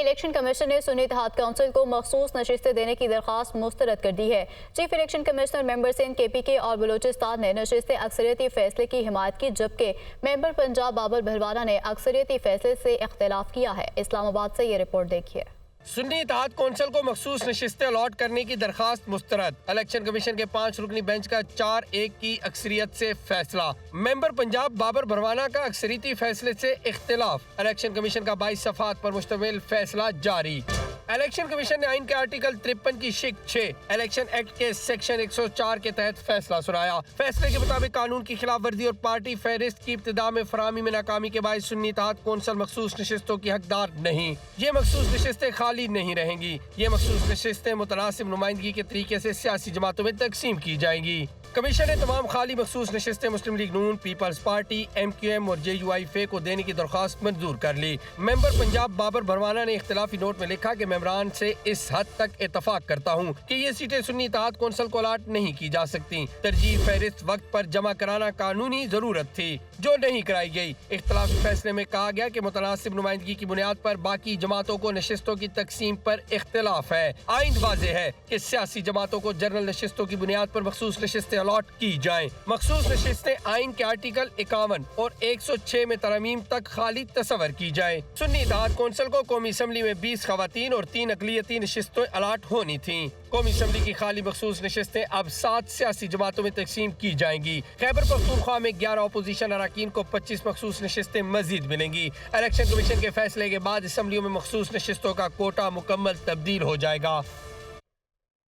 Election commission نے سنی اتحاد council کو مخصوص نشستیں دینے کی درخواست مسترد کر دی ہے۔ چیف الیکشن کمشنر ممبر سندھ کے پی کے اور بلوچستان نے نشستیں اکثریتی فیصلے کی حمایت کی، جبکہ ممبر پنجاب بابر بھروانا نے اکثریتی فیصلے سے اختلاف کیا ہے۔ اسلام آباد سے یہ رپورٹ دیکھیے۔ سنی اتحاد کونسل کو مخصوص نشستیں الاٹ کرنے کی درخواست مسترد۔ الیکشن کمیشن کے 5 رکنی بینچ کا 4-1 کی اکثریت سے فیصلہ۔ ممبر پنجاب بابر بھروانا کا اکثریتی فیصلے سے اختلاف۔ الیکشن کمیشن کا 22 صفحات پر مشتمل فیصلہ جاری۔ الیکشن کمیشن نے آئین کے آرٹیکل 53 کی شق 6 الیکشن ایکٹ کے سیکشن 104 کے تحت فیصلہ سنایا۔ فیصلے کے مطابق قانون کی خلاف ورزی اور پارٹی فہرست کی ابتدا میں فراہمی میں ناکامی کے باعث سنی اتحاد کونسل مخصوص نشستوں کی حقدار نہیں۔ یہ مخصوص نشستیں خالی نہیں رہیں گی۔ یہ مخصوص نشستیں متناسب نمائندگی کے طریقے سے سیاسی جماعتوں میں تقسیم کی جائیں گی۔ کمیشن نے تمام خالی مخصوص نشستیں مسلم لیگ نون، پیپلز پارٹی، ایم کیو ایم اور جے یو آئی فے کو دینے کی درخواست منظور کر لی۔ ممبر پنجاب بابر بھروانا نے اختلافی نوٹ میں لکھا کہ ممبران سے اس حد تک اتفاق کرتا ہوں کہ یہ سیٹیں سنی اتحاد کونسل کو الاٹ نہیں کی جا سکتی۔ ترجیح فہرست وقت پر جمع کرانا قانونی ضرورت تھی جو نہیں کرائی گئی۔ اختلافی فیصلے میں کہا گیا کہ متناسب نمائندگی کی بنیاد پر باقی جماعتوں کو نشستوں کی تقسیم پر اختلاف ہے۔ آئین واضح ہے کہ سیاسی جماعتوں کو جنرل نشستوں کی بنیاد پر مخصوص نشستیں الاٹ کی جائیں۔ مخصوص نشستیں آئین کے آرٹیکل 51 اور 106 میں ترامیم تک خالی تصور کی جائیں۔ سنی اتحاد کونسل کو قومی اسمبلی میں 20 خواتین اور 3 اقلیتی نشستیں الاٹ ہونی تھیں۔ قومی اسمبلی کی خالی مخصوص نشستیں اب 7 سیاسی جماعتوں میں تقسیم کی جائیں گی۔ خیبر پختونخوا میں 11 اپوزیشن اراکین کو 25 مخصوص نشستیں مزید ملیں گی۔ الیکشن کمیشن کے فیصلے کے بعد اسمبلیوں میں مخصوص نشستوں کا کوٹا مکمل تبدیل ہو جائے گا۔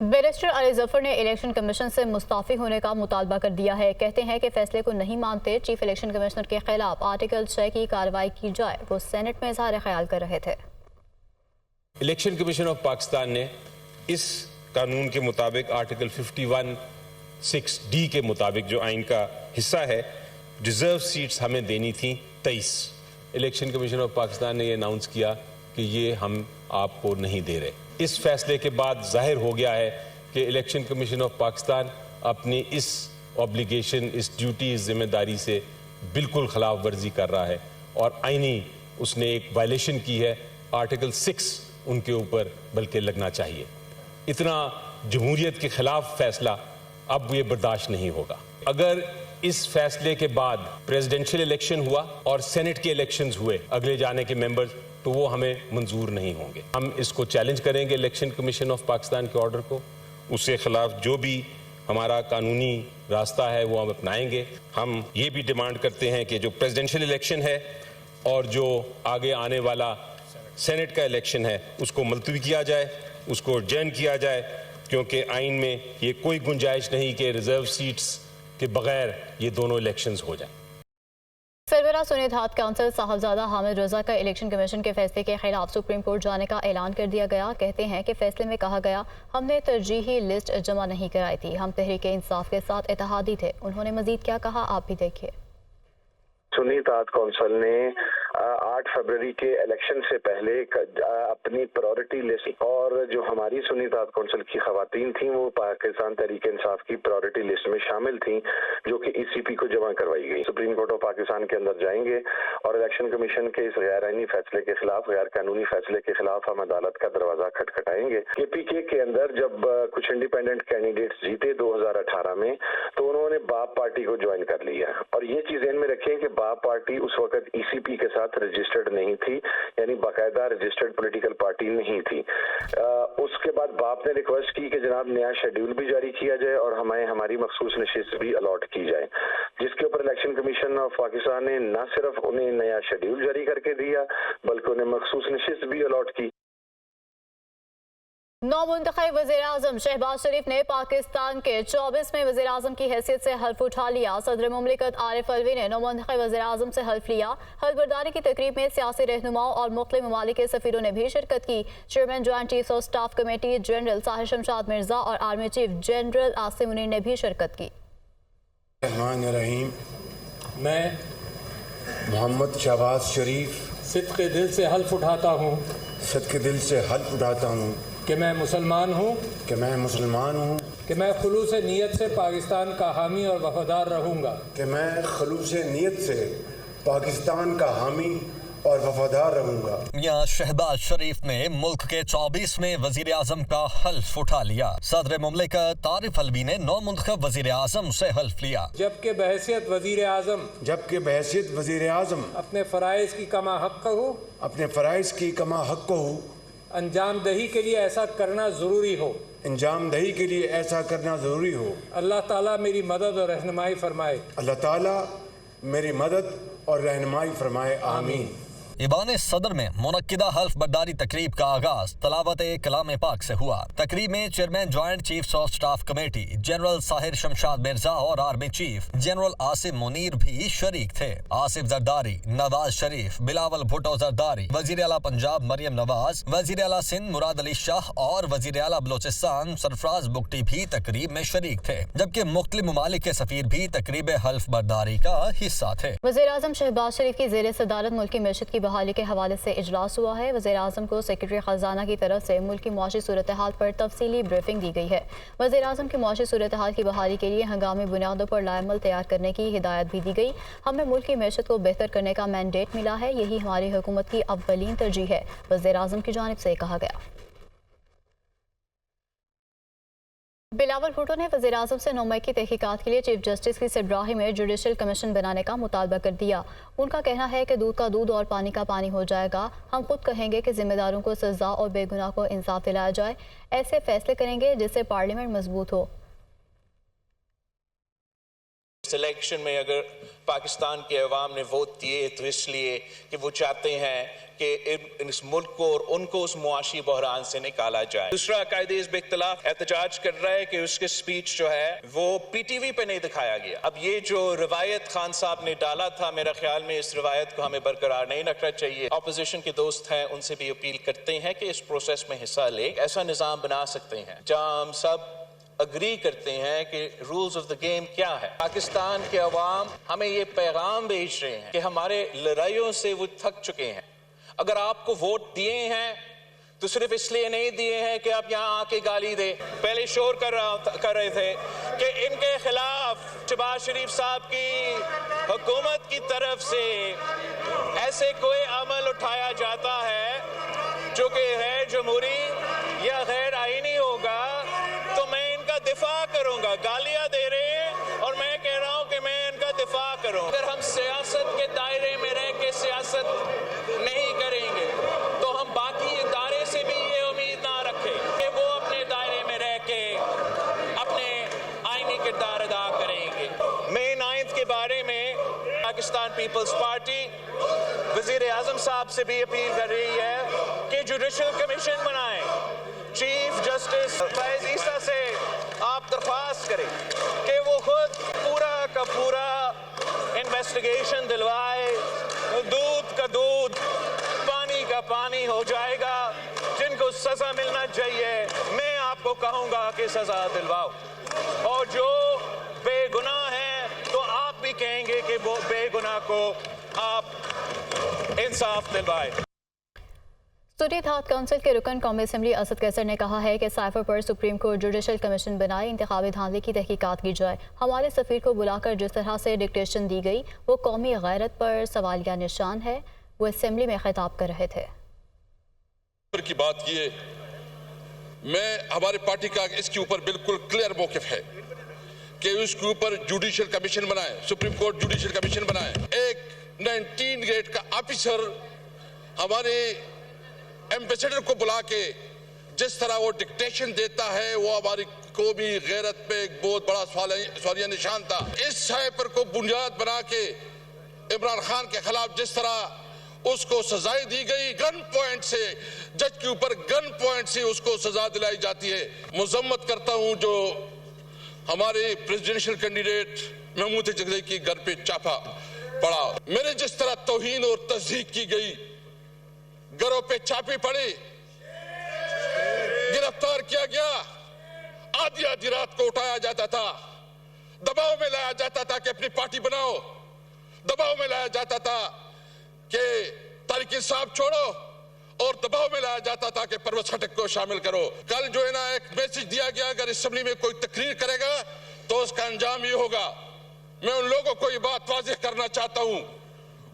بیرسٹر علی ظفر نے الیکشن کمیشن سے مستعفی ہونے کا مطالبہ کر دیا ہے۔ کہتے ہیں کہ فیصلے کو نہیں مانتے، چیف الیکشن کمشنر کے خلاف آرٹیکل 6 کی کارروائی کی جائے۔ وہ سینٹ میں اظہار خیال کر رہے تھے۔ الیکشن کمیشن آف پاکستان نے اس قانون کے مطابق آرٹیکل 51(6)D کے مطابق جو آئین کا حصہ ہے، ریزرو سیٹس ہمیں دینی تھیں 23۔ الیکشن کمیشن آف پاکستان نے یہ اناؤنس کیا کہ یہ ہم آپ کو نہیں دے رہے۔ اس فیصلے کے بعد ظاہر ہو گیا ہے کہ الیکشن کمیشن آف پاکستان اپنی اس اوبلیگیشن، اس ڈیوٹی، اس ذمہ داری سے بالکل خلاف ورزی کر رہا ہے اور آئینی اس نے ایک وائلیشن کی ہے۔ آرٹیکل 6 ان کے اوپر بلکہ لگنا چاہیے۔ اتنا جمہوریت کے خلاف فیصلہ اب یہ برداشت نہیں ہوگا۔ اگر اس فیصلے کے بعد پریزیڈنشل الیکشن ہوا اور سینٹ کے الیکشنز ہوئے اگلے جانے کے ممبرز، تو وہ ہمیں منظور نہیں ہوں گے۔ ہم اس کو چیلنج کریں گے الیکشن کمیشن آف پاکستان کے آرڈر کو، اس کے خلاف جو بھی ہمارا قانونی راستہ ہے وہ ہم اپنائیں گے۔ ہم یہ بھی ڈیمانڈ کرتے ہیں کہ جو پریزیڈنشل الیکشن ہے اور جو آگے آنے والا سینٹ کا الیکشن ہے اس کو ملتوی کیا جائے، اس کو ایڈجرن کیا جائے، کیونکہ آئین میں یہ کوئی گنجائش نہیں کہ ریزرو سیٹس کے بغیر یہ دونوں الیکشنز ہو جائیں۔ سربراہ سنی اتحاد کونسل صاحبزادہ حامد رضا کا الیکشن کمیشن کے فیصلے کے خلاف سپریم کورٹ جانے کا اعلان کر دیا گیا۔ کہتے ہیں کہ فیصلے میں کہا گیا ہم نے ترجیحی لسٹ جمع نہیں کرائی تھی، ہم تحریک انصاف کے ساتھ اتحادی تھے۔ انہوں نے مزید کیا کہا، آپ بھی دیکھیے۔ سنی اتحاد کونسل نے 8 فروری کے الیکشن سے پہلے اپنی پرائورٹی لسٹ اور جو ہماری سنی اتحاد کونسل کی خواتین تھیں وہ پاکستان تحریک انصاف کی پرائورٹی لسٹ میں شامل تھیں، جو کہ ای سی پی کو جمع کروائی گئی۔ سپریم کورٹ آف پاکستان کے اندر جائیں گے اور الیکشن کمیشن کے اس غیر آئینی فیصلے کے خلاف، غیر قانونی فیصلے کے خلاف ہم عدالت کا دروازہ کھٹکھٹائیں گے۔ کے پی کے اندر جب کچھ انڈیپینڈنٹ کینڈیڈیٹس جیتے 2018 میں تو انہوں نے باپ پارٹی کو جوائن کر لیا، اور یہ چیز ذہن میں رکھیں کہ باپ پارٹی اس وقت ای سی پی کے ساتھ رجسٹرڈ نہیں تھی، یعنی باقاعدہ رجسٹرڈ پولیٹیکل پارٹی نہیں تھی۔ اس کے بعد باپ نے ریکویسٹ کی کہ جناب نیا شیڈیول بھی جاری کیا جائے اور ہمیں ہماری مخصوص نشست بھی الاٹ کی جائے، جس کے اوپر الیکشن کمیشن آف پاکستان نے نہ صرف انہیں نیا شیڈیول جاری کر کے دیا بلکہ انہیں مخصوص نشست بھی الاٹ کی۔ نو منتخب وزیر اعظم شہباز شریف نے پاکستان کے 24ویں وزیر اعظم کی حیثیت سے حلف اٹھا لیا۔ صدر مملکت عارف الوی نے نو منتخب وزیر اعظم سے حلف لیا۔ حلف برداری کی تقریب میں سیاسی رہنماؤں اور مختلف ممالک کے سفیروں نے بھی شرکت کی۔ Chairman joint chief of staff committee general Tahir Shamshad Mirza اور army chief general Asim Munir نے بھی شرکت کی۔ الرحمن الرحیم، میں محمد شہباز شریف صدق دل سے حلف اٹھاتا ہوں کہ میں مسلمان ہوں کہ میں خلوص نیت سے پاکستان کا حامی اور وفادار رہوں گا اور وفادار رہوں گا۔ میاں شہباز شریف نے ملک کے 24ویں وزیر اعظم کا حلف اٹھا لیا۔ صدر مملکت عارف الوی نے نو منتخب وزیر اعظم سے حلف لیا۔ جبکہ بحیثیت وزیر اعظم اپنے فرائض کی کما حق ہو انجام دہی کے لیے ایسا کرنا ضروری ہو اللہ تعالیٰ میری مدد اور رہنمائی فرمائے آمین۔ ایوان صدر میں منعقدہ حلف برداری تقریب کا آغاز تلاوت کلام پاک سے ہوا۔ تقریب میں chairman joint chiefs of staff committee general Sahir Shamshad Mirza اور army chief general Asim Munir بھی شریک تھے۔ آصف زرداری، نواز شریف، بلاول بھٹو زرداری، وزیر اعلیٰ پنجاب مریم نواز، وزیر اعلیٰ سندھ مراد علی شاہ اور وزیر اعلیٰ بلوچستان سرفراز بگٹی بھی تقریب میں شریک تھے، جبکہ مختلف ممالک کے سفیر بھی تقریب حلف برداری کا حصہ تھے۔ وزیر اعظم شہباز شریف کی زیر صدارت ملکی معیشت کی بحالی کے حوالے سے اجلاس ہوا ہے۔ وزیر اعظم کو سیکرٹری خزانہ کی طرف سے ملک کی معاشی صورتحال پر تفصیلی بریفنگ دی گئی ہے۔ وزیر اعظم کی معاشی صورتحال کی بحالی کے لیے ہنگامی بنیادوں پر لائحہ تیار کرنے کی ہدایت بھی دی گئی۔ ہمیں ملک کی معیشت کو بہتر کرنے کا مینڈیٹ ملا ہے، یہی ہماری حکومت کی اولین ترجیح ہے، وزیر اعظم کی جانب سے کہا گیا۔ بلاول بھٹو نے وزیر اعظم سے 9 مئی کی تحقیقات کے لیے چیف جسٹس کی سربراہی میں جوڈیشل کمیشن بنانے کا مطالبہ کر دیا۔ ان کا کہنا ہے کہ دودھ کا دودھ اور پانی کا پانی ہو جائے گا۔ ہم خود کہیں گے کہ ذمہ داروں کو سزا اور بے گناہ کو انصاف دلایا جائے، ایسے فیصلے کریں گے جس سے پارلیمنٹ مضبوط ہو۔ اس الیکشن میں اگر پاکستان کے عوام نے ووٹ دیے تو اس لیے کہ وہ چاہتے ہیں کہ اس ملک کو اور ان کو اس معاشی بحران سے نکالا جائے۔ دوسرا قائد حزب اختلاف احتجاج کر رہا ہے کہ اس کے سپیچ جو ہے وہ پی ٹی وی پہ نہیں دکھایا گیا۔ اب یہ جو روایت خان صاحب نے ڈالا تھا، میرا خیال میں اس روایت کو ہمیں برقرار نہیں رکھنا چاہیے۔ اپوزیشن کے دوست ہیں، ان سے بھی اپیل کرتے ہیں کہ اس پروسیس میں حصہ لے، ایسا نظام بنا سکتے ہیں جہاں ہم سب اگری کرتے ہیں کہ رولز آف دا گیم کیا ہے۔ پاکستان کے عوام ہمیں یہ پیغام بھیج رہے ہیں کہ ہمارے لڑائیوں سے وہ تھک چکے ہیں۔ اگر آپ کو ووٹ دیے ہیں تو صرف اس لیے نہیں دیے ہیں کہ آپ یہاں آ کے گالی دے۔ پہلے شور کر رہے تھے کہ ان کے خلاف شہباز شریف صاحب کی حکومت کی طرف سے ایسے کوئی عمل اٹھایا جاتا ہے جو کہ ہے جمہوری یا غیر آئینی ہوگا تو میں ان کا دفاع کروں گا۔ گالیاں دے رہے ہیں اور میں کہہ رہا ہوں کہ میں ان کا دفاع کروں۔ اگر ہم سیاست کے دائرے میں رہ کے سیاست نہیں کریں گے تو ہم باقی ادارے سے بھی یہ امید نہ رکھیں کہ وہ اپنے دائرے میں رہ کے اپنے آئینی کردار ادا کریں گے۔ مئی 9 کے بارے میں پاکستان پیپلز پارٹی وزیر اعظم صاحب سے بھی اپیل کر رہی ہے کہ جوڈیشل کمیشن بنائیں۔ چیف جسٹس فیض عیسیٰ سے آپ درخواست کریں کہ وہ خود پورا کا پورا انویسٹیگیشن دلوائے۔ دودھ کا دودھ، پانی کا پانی ہو جائے گا۔ جن کو سزا ملنا چاہیے میں آپ کو کہوں گا کہ سزا دلواؤ، اور جو بے گناہ ہیں تو آپ بھی کہیں گے کہ وہ بے گناہ کو آپ انصاف دلوائے۔ سنی اتحاد کونسل کے رکن قومی اسمبلی اسد قیصر نے کہا ہے کہ سائفر پر سپریم کورٹ جوڈیشل کمیشن بنائے، انتخابی دھاندلی کی تحقیقات کی جائے۔ ہمارے سفیر کو بلا کر جس طرح سے ڈکٹیشن دی گئی وہ قومی غیرت پر سوالیہ نشان ہے۔ وہ اسمبلی میں خطاب کر رہے تھے۔ کی بات کیے، میں ہمارے پارٹی کا اس کے اوپر بالکل کلیئر موقف ہے کہ اس کے اوپر جوڈیشل کمیشن بنائے، سپریم کورٹ جوڈیشل کمیشن بنائے۔ ایک 19 گریڈ کا آفیسر ہمارے ایمبیسڈر کو بلا کے جس طرح وہ ڈکٹیشن دیتا ہے وہ ہماری قومی غیرت پہ ایک بہت بڑا سوالیہ نشان تھا۔ اس سائفر کو بنیاد بنا کے عمران خان کے خلاف جس طرح اس کو سزائیں دی گئی، گن پوائنٹ سے جج کے اوپر گن پوائنٹ سے اس کو سزا دلائی جاتی ہے۔ مذمت کرتا ہوں جو ہمارے پریزیڈنشل کینڈیڈیٹ محمود جگدئی کی گھر پہ چھاپا پڑا، میرے جس طرح توہین اور تضحیک کی گئی، گھروں پہ چھاپے پڑے، گرفتار کیا گیا، آدھی آدھی رات کو اٹھایا جاتا تھا، دباؤ میں لایا جاتا تھا کہ اپنی پارٹی بناؤ، دباؤ میں لایا جاتا تھا کہ تحریک انصاف چھوڑو، اور دباؤ میں لایا جاتا تھا کہ پرویز خٹک کو شامل کرو۔ کل جو ہے نا ایک میسج دیا گیا، اگر اسمبلی میں کوئی تقریر کرے گا تو اس کا انجام یہ ہوگا۔ میں ان لوگوں کو یہ بات واضح کرنا چاہتا ہوں،